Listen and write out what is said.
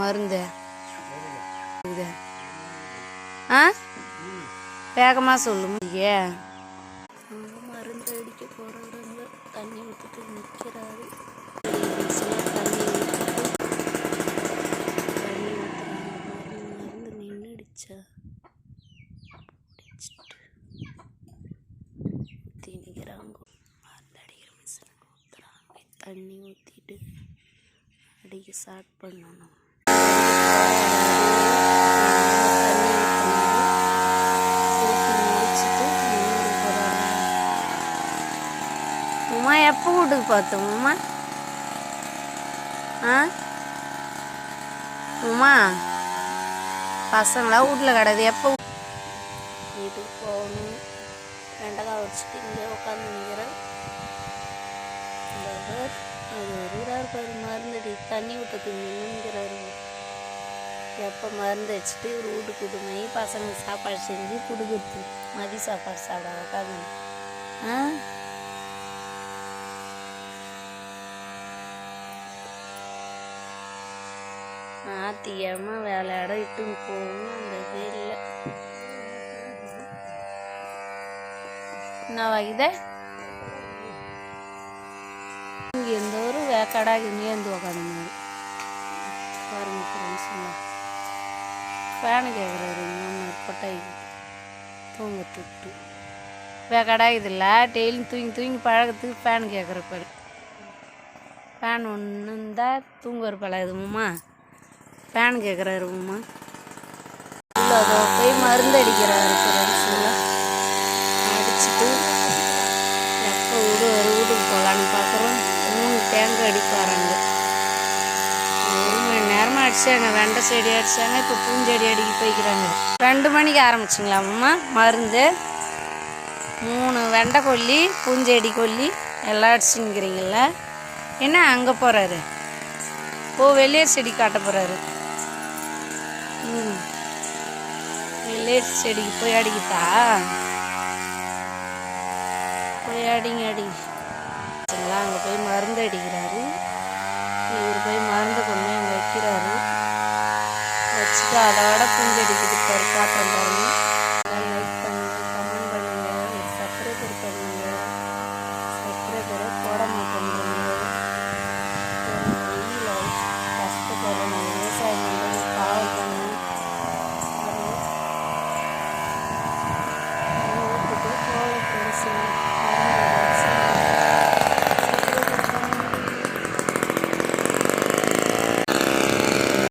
மருந்து இது வேகமாக சொல்லும் மருந்து அடிக்க போகிறவங்க தண்ணி ஊற்றிட்டு நிற்கிறாரு. தண்ணி ஊற்றுறாங்க. மருந்து நின்றுடுச்சா திணிக்கிறாங்க. மருந்து அடிக்கிற மிஷினுக்கு ஊற்றுறாங்க. தண்ணி ஊற்றிட்டு அடிக்க ஸ்டார்ட் பண்ணணும். உமா எப்போ வீட்டுக்கு பார்த்தோம் உமா? உமா பசங்களாம் வீட்டில் கிடையாது. எப்போ வீட்டுக்கு போகணும்? வெண்டைக்காய் வச்சுட்டு இங்கே உட்காந்து நிற்கிறேன். அது வருகிறார் பாரு மருந்தடி தண்ணி ஊற்றத்துக்கு நின்றுங்கிறாரு. எப்போ மருந்து வச்சுட்டு வீட்டுக்கு விடுமை பசங்க சாப்பாடு செஞ்சு கொடுக்குறது. மதிய சாப்பாடு சாப்பிட உட்காந்து ஞாத்திக்கிழமை வேலையாட இட்டுன்னு போகணும். அந்த இது இல்லை என்ன வாங்கித இங்கே எந்த ஒரு வேக்காடாக நேர்ந்து உக்காந்து பாருங்க ஃப்ரெண்ட்ஸுங்க. ஃபேனு கேட்குறாரு மாமனார் கொட்டாய்க்கு தூங்கத்துட்டு. வேக்காடாக இதில்ல டெய்லியும் தூங்கி தூங்கி பழகத்துக்கு ஃபேன் கேட்குறப்பாரு. ஃபேன் ஒன்று இருந்தால் தூங்குற பழகுதும்மா. ஃபேன் கேட்குறாரு உமா. இல்லை அதை போய் மருந்து அடிக்கிறாரு ஃப்ரெண்ட்ஸுங்க. அடிச்சுட்டு எப்போ வீட்டுக்கு போகலான்னு பார்க்குறோம். 3 டேங்கு அடிக்க வராங்க. 1 மணி நேரமாக அடித்தாங்க. வெண்டை செடி அடித்தாங்க. இப்போ பூஞ்செடி அடிக்க போய்க்கிறாங்க. 2 மணிக்கு ஆரம்பிச்சிங்களாம்மா மருந்து. 3 வெண்டை கொல்லி பூஞ்செடி கொல்லி எல்லாம் அடிச்சுங்கிறீங்கள. என்ன அங்கே போகிறாரு? வெள்ளையர் செடி காட்ட போகிறாரு. வெள்ளையர் செடிக்கு போய் அடிக்கிட்டா போய் அடிங்க அங்கே போய் மருந்து அடிக்கிறாரு. இவர் போய் மருந்தை கொண்டு அங்கே வைக்கிறாரு. வச்சுட்டு அதோட பூஞ்செடிக்கிட்டு பாரு காட்டுறோம்.